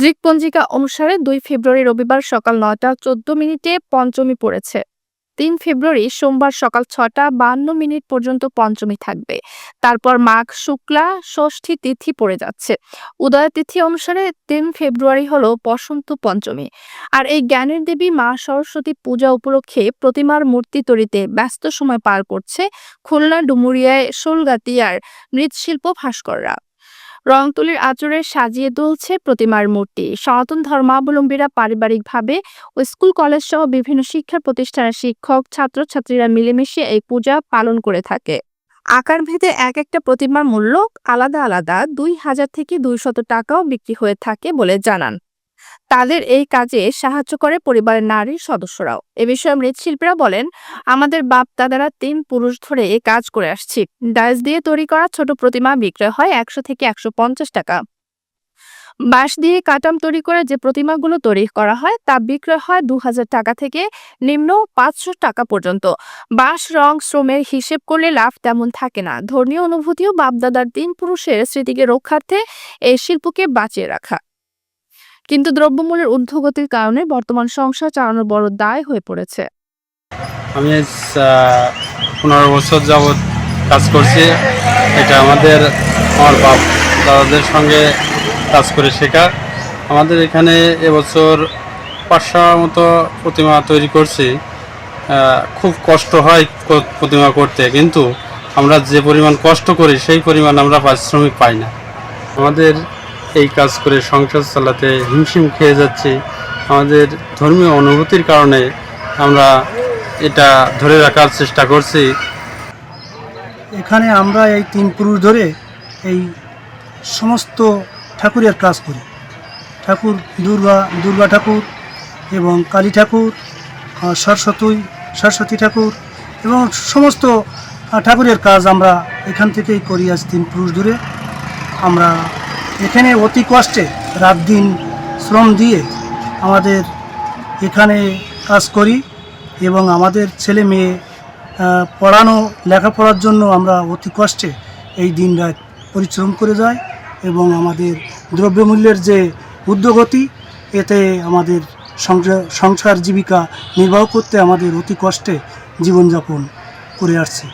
দৃকপঞ্জিকা অনুসারে ২ ফেব্রুয়ারি রবিবার সকাল ৯টা ১৪ মিনিটে পঞ্চমী পড়েছে। ৩ ফেব্রুয়ারি সোমবার সকাল ৬টা ৫২ মিনিট পর্যন্ত পঞ্চমী থাকবে। তারপর মাঘ শুক্লা ষষ্ঠী তিথি পড়ে যাচ্ছে। উদয় তিথি অনুসারে ৩ ফেব্রুয়ারি হলো বসন্ত পঞ্চমী। আর এই জ্ঞানের দেবী মা সরস্বতী পূজা উপলক্ষে প্রতিমার মূর্তি তৈরিতে ব্যস্ত সময় পার করছে খুলনা ডুমুরিয়ায় শোলগাতিয়ার মৃৎশিল্প ভাস্কররা। রং তুলির আঁচড়ে সাজিয়ে তুলছে প্রতিমার মূর্তি। সনাতন ধর্মাবলম্বীরা পারিবারিকভাবে ও স্কুল কলেজ সহ বিভিন্ন শিক্ষা প্রতিষ্ঠানের শিক্ষক ছাত্রছাত্রীরা মিলেমিশে এই পূজা পালন করে থাকে। আকারভেদে এক একটা প্রতিমার মূল্য আলাদা আলাদা ২,০০০ থেকে ২০০ টাকাও বিক্রি হয়ে থাকে বলে জানান। তাদের এই কাজে সাহায্য করে পরিবারের নারী সদস্যরাও। এ বিষয়ে মৃৎশিল্পীরা বলেন, আমাদের বাপ দাদারা ৩ পুরুষ ধরে এই কাজ করে আসছি। ডাইস দিয়ে তৈরি করা ছোট প্রতিমা বিক্রয় হয় ১০০ থেকে ১৫০ টাকা। বাঁশ দিয়ে কাটাম তৈরি করে যে প্রতিমাগুলো তৈরি করা হয় তা বিক্রয় হয় ২,০০০ টাকা থেকে নিম্ন ৫০০ টাকা পর্যন্ত। বাঁশ রং শ্রমের হিসেব করলে লাভ তেমন থাকে না। ধর্মীয় অনুভূতিও বাপদাদার ৩ পুরুষের স্মৃতিকে রক্ষার্থে এই শিল্পকে বাঁচিয়ে রাখা। কিন্তু দ্রব্যমূল্যের ঊর্ধ্বগতির কারণে বর্তমান সংসার চালানোর বড় দায় হয়ে পড়েছে। আমি ১৫ বছর যাবৎ কাজ করছি। এটা আমার বাপ দাদাদের সঙ্গে কাজ করে শেখা। আমাদের এখানে এবছর ৫০০ মতো প্রতিমা তৈরি করছি। খুব কষ্ট হয় প্রতিমা করতে, কিন্তু আমরা যে পরিমাণ কষ্ট করি সেই পরিমাণ আমরা পারিশ্রমিক পাই না। আমাদের এই কাজ করে সংসার চালাতে হিমশিম খেয়ে যাচ্ছি। আমাদের ধর্মীয় অনুভূতির কারণে আমরা এটা ধরে রাখার চেষ্টা করছি। এখানে আমরা এই ৩ পুরুষ ধরে এই সমস্ত ঠাকুরের কাজ করি। ঠাকুর দুর্গা ঠাকুর এবং কালী ঠাকুর, সরস্বতী ঠাকুর এবং সমস্ত ঠাকুরের কাজ আমরা এখান থেকেই করি। আজ ৩ পুরুষ ধরে আমরা এখানে অতি কষ্টে রাত দিন শ্রম দিয়ে আমাদের এখানে কাজ করি এবং আমাদের ছেলে মেয়ে লেখাপড়ার জন্য আমরা অতি কষ্টে এই দিন রাত পরিশ্রম করে যাই এবং আমাদের দ্রব্যমূল্যের যে ঊর্ধ্বগতি, এতে আমাদের সংসার জীবিকা নির্বাহ করতে আমাদের অতি কষ্টে জীবনযাপন করে আসছি।